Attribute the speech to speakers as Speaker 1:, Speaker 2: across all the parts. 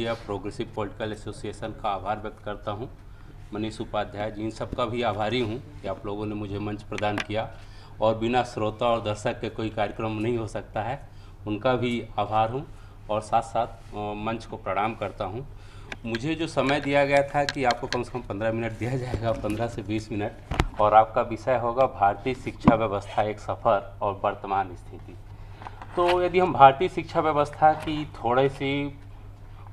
Speaker 1: India progressive political association का आभार व्यक्त करता हूं। मनीष उपाध्याय जी, इन सब का भी आभारी हूं कि आप लोगों ने मुझे मंच प्रदान किया और बिना श्रोता और दर्शक के कोई कार्यक्रम नहीं हो सकता है, उनका भी आभार हूं और साथ साथ मंच को प्रणाम करता हूं। मुझे जो समय दिया गया था कि आपको कम से कम 15 मिनट दिया जाएगा, 15 से 20 मिनट, और आपका विषय होगा भारतीय शिक्षा व्यवस्था एक सफ़र और वर्तमान स्थिति। तो यदि हम भारतीय शिक्षा व्यवस्था की थोड़े सी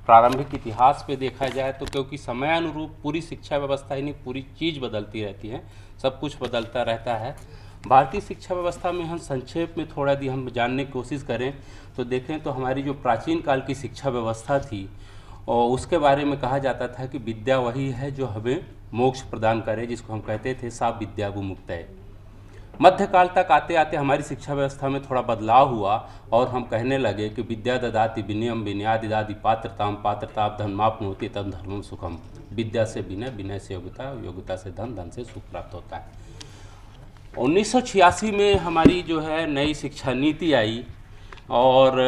Speaker 1: प्रारंभिक इतिहास पे देखा जाए तो क्योंकि समयानुरूप पूरी शिक्षा व्यवस्था ही नहीं, पूरी चीज़ बदलती रहती है, सब कुछ बदलता रहता है। भारतीय शिक्षा व्यवस्था में हम संक्षेप में थोड़ा यदि हम जानने की कोशिश करें तो देखें तो हमारी जो प्राचीन काल की शिक्षा व्यवस्था थी और उसके बारे में कहा जाता था कि विद्या वही है जो हमें मोक्ष प्रदान करे, जिसको हम कहते थे सा विद्या विमुक्तये। मध्यकाल तक आते आते हमारी शिक्षा व्यवस्था में थोड़ा बदलाव हुआ और हम कहने लगे कि विद्या ददाति विनयम विनयादि दादि पात्रताम पात्रताप धर्माप्नोति तम धर्मम सुखम। विद्या से विनय, विनय से योग्यता, योग्यता से धन, धन से सुख प्राप्त होता है। 1986 में हमारी जो है नई शिक्षा नीति आई और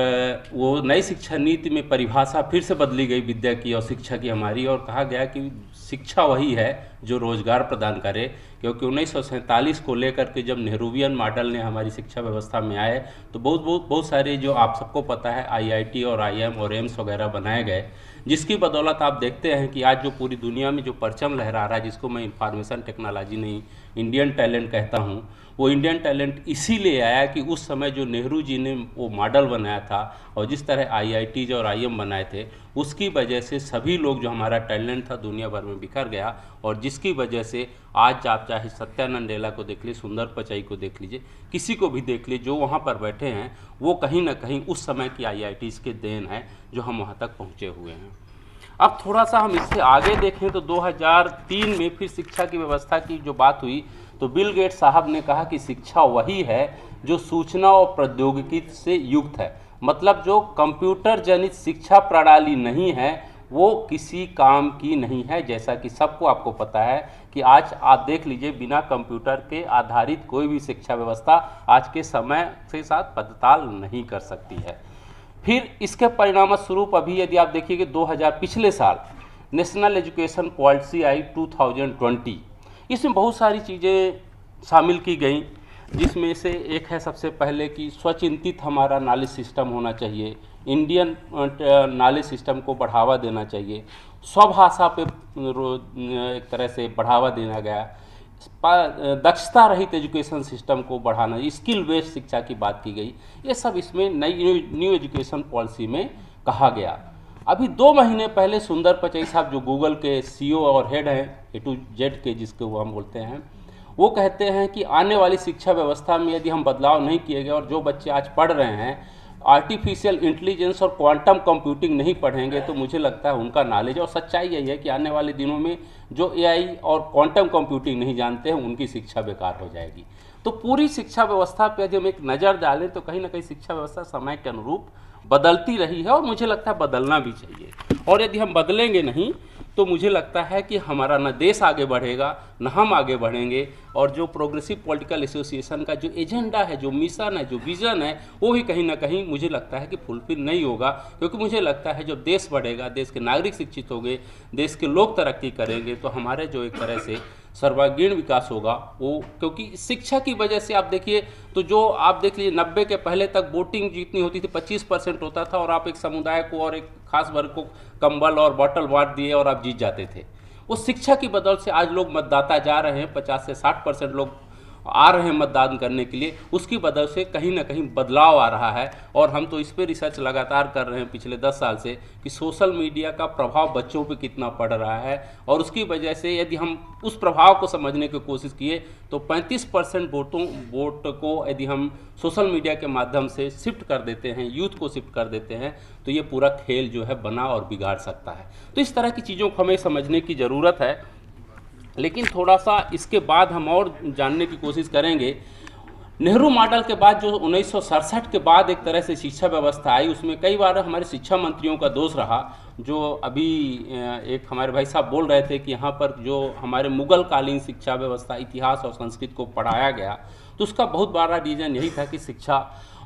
Speaker 1: वो नई शिक्षा नीति में परिभाषा फिर से बदली गई विद्या की और शिक्षा की हमारी, और कहा गया कि शिक्षा वही है जो रोजगार प्रदान करे। क्योंकि 1947 को लेकर के जब नेहरूवियन मॉडल ने हमारी शिक्षा व्यवस्था में आए तो बहुत सारे जो आप सबको पता है आईआईटी और आईएम और एम्स वगैरह बनाए गए, जिसकी बदौलत आप देखते हैं कि आज जो पूरी दुनिया में जो परचम लहरा रहा है, जिसको मैं इंफॉर्मेशन टेक्नोलॉजी नहीं इंडियन टैलेंट कहता हूँ, वो इंडियन टैलेंट इसीलिए आया कि उस समय जो नेहरू जी ने वो मॉडल बनाया था और जिस तरह आईआईटीज और आईएम बनाए थे, उसकी वजह से सभी लोग जो हमारा टैलेंट था दुनिया भर में बिखर गया। और जिसकी वजह से आज आप चाहे सत्यानंद डेला को देख लीजिए, सुंदर पिचाई को देख लीजिए, किसी को भी देख लीजिए, जो वहाँ पर बैठे हैं वो कहीं ना कहीं उस समय की आईआईटीज के देन है जो हम वहाँ तक पहुँचे हुए हैं। अब थोड़ा सा हम इससे आगे देखें तो 2003 में फिर शिक्षा की व्यवस्था की जो बात हुई तो बिल गेट्स साहब ने कहा कि शिक्षा वही है जो सूचना और प्रौद्योगिकी से युक्त है। मतलब जो कंप्यूटर जनित शिक्षा प्रणाली नहीं है वो किसी काम की नहीं है। जैसा कि सबको आपको पता है कि आज आप देख लीजिए, बिना कंप्यूटर के आधारित कोई भी शिक्षा व्यवस्था आज के समय के साथ पड़ताल नहीं कर सकती है। फिर इसके परिणाम स्वरूप अभी यदि आप देखिए कि 2000 पिछले साल नेशनल एजुकेशन पॉलिसी आई 2020, इसमें बहुत सारी चीज़ें शामिल की गई, जिसमें से एक है सबसे पहले कि स्वचिंतित हमारा नॉलेज सिस्टम होना चाहिए, इंडियन नॉलेज सिस्टम को बढ़ावा देना चाहिए, स्वभाषा पे एक तरह से बढ़ावा देना गया, दक्षता रहित एजुकेशन सिस्टम को बढ़ाना, स्किल बेस्ड शिक्षा की बात की गई। ये सब इसमें नई न्यू एजुकेशन पॉलिसी में कहा गया। अभी 2 महीने पहले सुंदर पिचाई साहब जो गूगल के सीईओ और हेड हैं A to Z के, जिसको वो हम बोलते हैं, वो कहते हैं कि आने वाली शिक्षा व्यवस्था में यदि हम बदलाव नहीं किए गए और जो बच्चे आज पढ़ रहे हैं आर्टिफिशियल इंटेलिजेंस और क्वांटम कंप्यूटिंग नहीं पढ़ेंगे तो मुझे लगता है उनका नॉलेज, और सच्चाई यही है कि आने वाले दिनों में जो एआई और क्वांटम कंप्यूटिंग नहीं जानते हैं उनकी शिक्षा बेकार हो जाएगी। तो पूरी शिक्षा व्यवस्था पर यदि हम एक नज़र डालें तो कहीं ना कहीं शिक्षा व्यवस्था समय के अनुरूप बदलती रही है और मुझे लगता है बदलना भी चाहिए। और यदि हम बदलेंगे नहीं तो मुझे लगता है कि हमारा न देश आगे बढ़ेगा न हम आगे बढ़ेंगे, और जो प्रोग्रेसिव पॉलिटिकल एसोसिएशन का जो एजेंडा है, जो मिशन है, जो विज़न है, वो भी कहीं ना कहीं मुझे लगता है कि फुलफिल नहीं होगा। क्योंकि मुझे लगता है जब देश बढ़ेगा, देश के नागरिक शिक्षित होंगे, देश के लोग तरक्की करेंगे तो हमारे जो एक तरह से सर्वांगीण विकास होगा वो, क्योंकि शिक्षा की वजह से आप देखिए तो जो आप देख लीजिए 90 के पहले तक वोटिंग जितनी होती थी 25% होता था और आप एक समुदाय को और एक खास वर्ग को कंबल और बॉटल बांट दिए और आप जीत जाते थे। वो शिक्षा की बदौलत से आज लोग मतदाता जा रहे हैं, 50 से 60% लोग आ रहे हैं मतदान करने के लिए, उसकी वजह से कहीं ना कहीं बदलाव आ रहा है। और हम तो इस पर रिसर्च लगातार कर रहे हैं पिछले 10 साल से कि सोशल मीडिया का प्रभाव बच्चों पे कितना पड़ रहा है, और उसकी वजह से यदि हम उस प्रभाव को समझने की कोशिश किए तो 35% वोट को यदि हम सोशल मीडिया के माध्यम से शिफ्ट कर देते हैं, यूथ को शिफ्ट कर देते हैं, तो ये पूरा खेल जो है बना और बिगाड़ सकता है। तो इस तरह की चीज़ों को हमें समझने की ज़रूरत है। लेकिन थोड़ा सा इसके बाद हम और जानने की कोशिश करेंगे। नेहरू मॉडल के बाद जो 1967 के बाद एक तरह से शिक्षा व्यवस्था आई, उसमें कई बार हमारे शिक्षा मंत्रियों का दोष रहा। जो अभी एक हमारे भाई साहब बोल रहे थे कि यहाँ पर जो हमारे मुगल कालीन शिक्षा व्यवस्था, इतिहास और संस्कृत को पढ़ाया गया, तो उसका बहुत बड़ा रीज़न यही था कि शिक्षा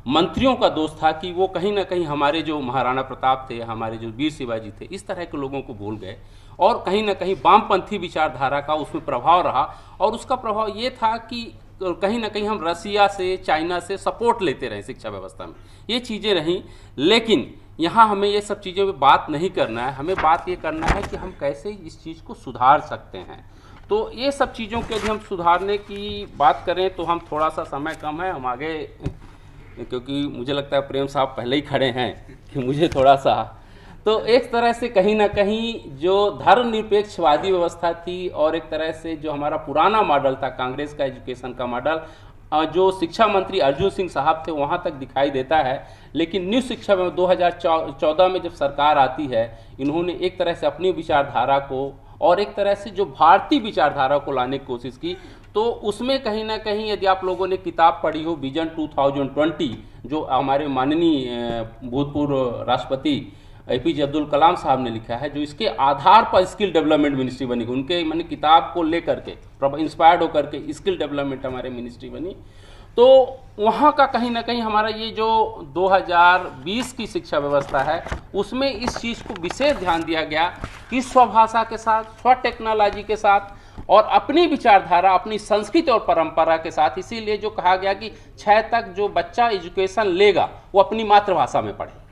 Speaker 1: मंत्रियों का दोष था कि वो कहीं ना कहीं हमारे जो महाराणा प्रताप थे, हमारे जो वीर शिवाजी थे, इस तरह के लोगों को भूल गए और कहीं ना कहीं वामपंथी विचारधारा का उसमें प्रभाव रहा। और उसका प्रभाव ये था कि कहीं ना कहीं हम रसिया से, चाइना से सपोर्ट लेते रहे शिक्षा व्यवस्था में, ये चीज़ें रहीं। लेकिन यहाँ हमें ये सब चीज़ों पे बात नहीं करना है, हमें बात ये करना है कि हम कैसे इस चीज़ को सुधार सकते हैं। तो ये सब चीज़ों के यदि हम सुधारने की बात करें तो हम थोड़ा सा, समय कम है, हम आगे, क्योंकि मुझे लगता है प्रेम साहब पहले ही खड़े हैं कि मुझे थोड़ा सा, तो एक तरह से कहीं ना कहीं जो धर्मनिरपेक्षवादी व्यवस्था थी और एक तरह से जो हमारा पुराना मॉडल था कांग्रेस का एजुकेशन का मॉडल, जो शिक्षा मंत्री अर्जुन सिंह साहब थे वहाँ तक दिखाई देता है। लेकिन न्यू शिक्षा में 2014 में जब सरकार आती है, इन्होंने एक तरह से अपनी विचारधारा को और एक तरह से जो भारतीय विचारधारा को लाने की कोशिश की। तो उसमें कहीं ना कहीं यदि आप लोगों ने किताब पढ़ी हो विजन 2020, जो हमारे माननीय भूतपूर्व राष्ट्रपति APJ अब्दुल कलाम साहब ने लिखा है, जो इसके आधार पर स्किल डेवलपमेंट मिनिस्ट्री बनी, उनके मैंने किताब को लेकर के इंस्पायर्ड होकर के स्किल डेवलपमेंट हमारे मिनिस्ट्री बनी। तो वहाँ का कहीं ना कहीं हमारा ये जो 2020 की शिक्षा व्यवस्था है उसमें इस चीज़ को विशेष ध्यान दिया गया कि स्वभाषा के साथ, स्व टेक्नोलॉजी के साथ और अपनी विचारधारा, अपनी संस्कृति और परंपरा के साथ। इसीलिए जो कहा गया कि 6 तक जो बच्चा एजुकेशन लेगा वो अपनी मातृभाषा में पढ़े,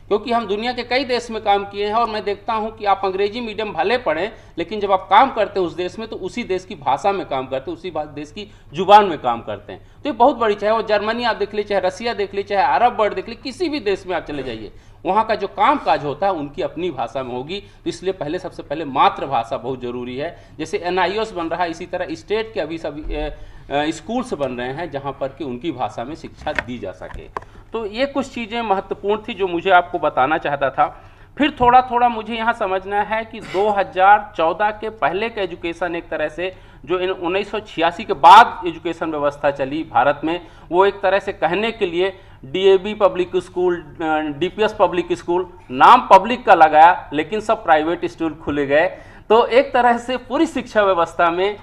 Speaker 1: क्योंकि हम दुनिया के कई देश में काम किए हैं और मैं देखता हूं कि आप अंग्रेजी मीडियम भले पढ़ें, लेकिन जब आप काम करते हैं उस देश में तो उसी देश की भाषा में काम करते हैं, उसी देश की जुबान में काम करते हैं। तो ये बहुत बड़ी, चाहे वो जर्मनी आप देख लीजिए, चाहे रसिया देख लीजिए, चाहे अरब वर्ल्ड देख लीजिए, किसी भी देश में आप चले जाइए, वहाँ का जो काम काज होता है उनकी अपनी भाषा में होगी। तो इसलिए सबसे पहले मातृभाषा बहुत ज़रूरी है। जैसे NIOS बन रहा है, इसी तरह स्टेट के अभी सभी स्कूल्स बन रहे हैं जहाँ पर कि उनकी भाषा में शिक्षा दी जा सके। तो ये कुछ चीज़ें महत्वपूर्ण थी जो मुझे आपको बताना चाहता था। फिर थोड़ा थोड़ा मुझे यहाँ समझना है कि 2014 के पहले का एजुकेशन, एक तरह से जो 1986 के बाद एजुकेशन व्यवस्था चली भारत में, वो एक तरह से कहने के लिए DAV public school, DPS public school, नाम पब्लिक का लगाया लेकिन सब प्राइवेट स्कूल खुले गए। तो एक तरह से पूरी शिक्षा व्यवस्था में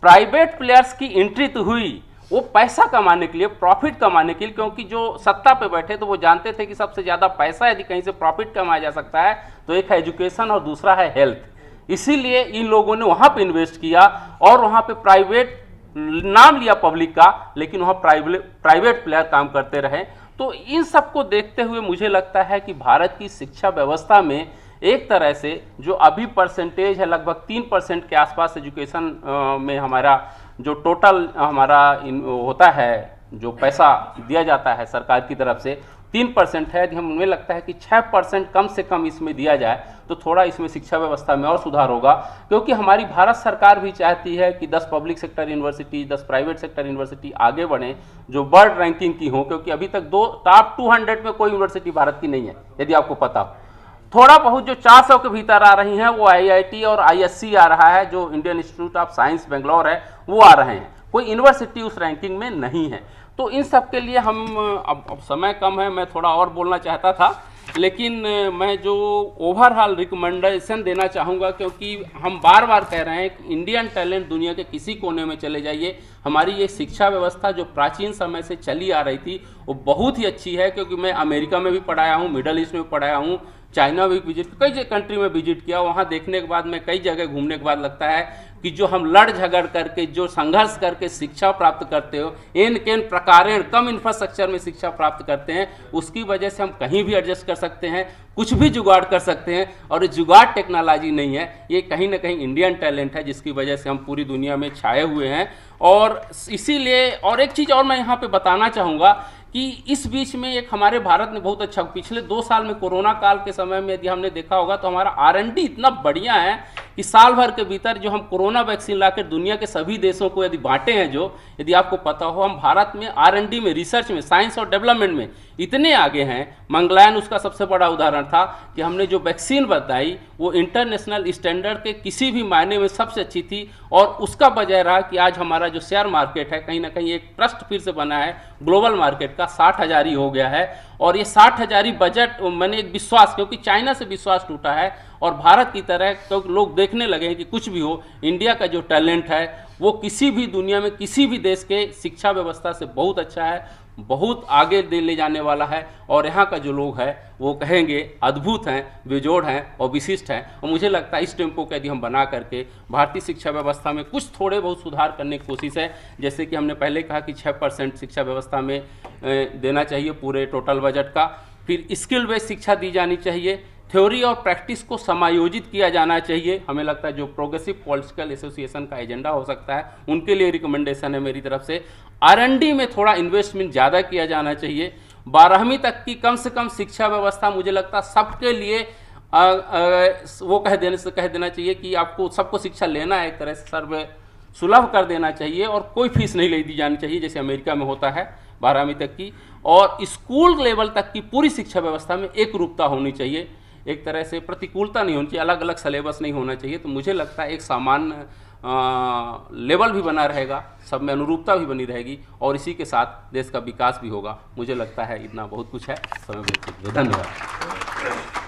Speaker 1: प्राइवेट प्लेयर्स की एंट्री तो हुई, वो पैसा कमाने के लिए, प्रॉफिट कमाने के लिए, क्योंकि जो सत्ता पे बैठे तो वो जानते थे कि सबसे ज़्यादा पैसा यदि कहीं से प्रॉफिट कमाया जा सकता है तो एक है एजुकेशन और दूसरा है हेल्थ। इसीलिए इन लोगों ने वहाँ पे इन्वेस्ट किया और वहाँ पे प्राइवेट, नाम लिया पब्लिक का, लेकिन वहाँ प्राइवेट प्लेयर काम करते रहे। तो इन सब को देखते हुए मुझे लगता है कि भारत की शिक्षा व्यवस्था में एक तरह से जो अभी परसेंटेज है लगभग 3% के आसपास एजुकेशन में हमारा जो टोटल हमारा होता है, जो पैसा दिया जाता है सरकार की तरफ से 3% है। हमें लगता है कि 6% कम से कम इसमें दिया जाए तो थोड़ा इसमें शिक्षा व्यवस्था में और सुधार होगा, क्योंकि हमारी भारत सरकार भी चाहती है कि 10 public sector university, 10 private sector university आगे बढ़ें जो वर्ल्ड रैंकिंग की हो, क्योंकि अभी तक टॉप 200 में कोई यूनिवर्सिटी भारत की नहीं है यदि आपको पता हो। थोड़ा बहुत जो 400 के भीतर आ रही हैं वो IIT और ISC आ रहा है, जो Indian institute of science Bangalore है, वो आ रहे हैं, कोई यूनिवर्सिटी उस रैंकिंग में नहीं है। तो इन सब के लिए हम अब समय कम है, मैं थोड़ा और बोलना चाहता था, लेकिन मैं जो ओवरऑल रिकमेंडेशन देना चाहूँगा, क्योंकि हम बार बार कह रहे हैं कि इंडियन टैलेंट दुनिया के किसी कोने में चले जाइए, हमारी ये शिक्षा व्यवस्था जो प्राचीन समय से चली आ रही थी वो बहुत ही अच्छी है। क्योंकि मैं अमेरिका में भी पढ़ाया हूँ, मिडल ईस्ट में भी पढ़ाया हूँ, चाइना भी विजिट, कई कंट्री में विजिट किया। वहाँ देखने के बाद में कई जगह घूमने के बाद लगता है कि जो हम लड़ झगड़ करके, जो संघर्ष करके शिक्षा प्राप्त करते हो, इन केन प्रकारेण कम इंफ्रास्ट्रक्चर में शिक्षा प्राप्त करते हैं, उसकी वजह से हम कहीं भी एडजस्ट कर सकते हैं, कुछ भी जुगाड़ कर सकते हैं। और जुगाड़ टेक्नोलॉजी नहीं है, ये कहीं ना कहीं इंडियन टैलेंट है जिसकी वजह से हम पूरी दुनिया में छाए हुए हैं। और इसीलिए, और एक चीज़ और मैं यहाँ पे बताना चाहूँगा कि इस बीच में एक हमारे भारत ने बहुत अच्छा, पिछले 2 साल में कोरोना काल के समय में यदि हमने देखा होगा तो हमारा R&D इतना बढ़िया है कि साल भर के भीतर जो हम कोरोना वैक्सीन लाकर दुनिया के सभी देशों को यदि बांटे हैं, जो यदि आपको पता हो, हम भारत में R&D में, रिसर्च में, साइंस और डेवलपमेंट में इतने आगे हैं। मंगलयान उसका सबसे बड़ा उदाहरण था कि हमने जो वैक्सीन बताई वो इंटरनेशनल स्टैंडर्ड के किसी भी मायने में सबसे अच्छी थी। और उसका वजह रहा कि आज हमारा जो शेयर मार्केट है कहीं ना कहीं एक ट्रस्ट फिर से बना है ग्लोबल मार्केट का, 60,000 ही हो गया है। और ये 60,000 बजट, मैंने एक विश्वास, क्योंकि चाइना से विश्वास टूटा है और भारत की तरह तो लोग देखने लगे हैं कि कुछ भी हो, इंडिया का जो टैलेंट है वो किसी भी दुनिया में किसी भी देश के शिक्षा व्यवस्था से बहुत अच्छा है, बहुत आगे ले जाने वाला है। और यहाँ का जो लोग हैं वो कहेंगे अद्भुत हैं, बेजोड़ हैं और विशिष्ट हैं। और मुझे लगता है इस टेम्पो को यदि हम बना करके भारतीय शिक्षा व्यवस्था में कुछ थोड़े बहुत सुधार करने की कोशिश है, जैसे कि हमने पहले कहा कि 6% शिक्षा व्यवस्था में देना चाहिए पूरे टोटल बजट का, फिर स्किल बेस्ड शिक्षा दी जानी चाहिए, थ्योरी और प्रैक्टिस को समायोजित किया जाना चाहिए। हमें लगता है जो प्रोग्रेसिव पॉलिटिकल एसोसिएशन का एजेंडा हो सकता है उनके लिए रिकमेंडेशन है मेरी तरफ से। R&D में थोड़ा इन्वेस्टमेंट ज़्यादा किया जाना चाहिए। 12वीं तक की कम से कम शिक्षा व्यवस्था मुझे लगता है सबके लिए वो कह देना चाहिए कि आपको सबको शिक्षा लेना है, एक तरह से सर्व सुलभ कर देना चाहिए और कोई फीस नहीं ले दी जानी चाहिए जैसे अमेरिका में होता है 12वीं तक की। और स्कूल लेवल तक की पूरी शिक्षा व्यवस्था में एक रूपता होनी चाहिए, एक तरह से प्रतिकूलता नहीं होनी चाहिए, अलग अलग सिलेबस नहीं होना चाहिए। तो मुझे लगता है एक सामान्य लेवल भी बना रहेगा, सब में अनुरूपता भी बनी रहेगी और इसी के साथ देश का विकास भी होगा। मुझे लगता है इतना बहुत कुछ है। समय बहुत धन्यवाद।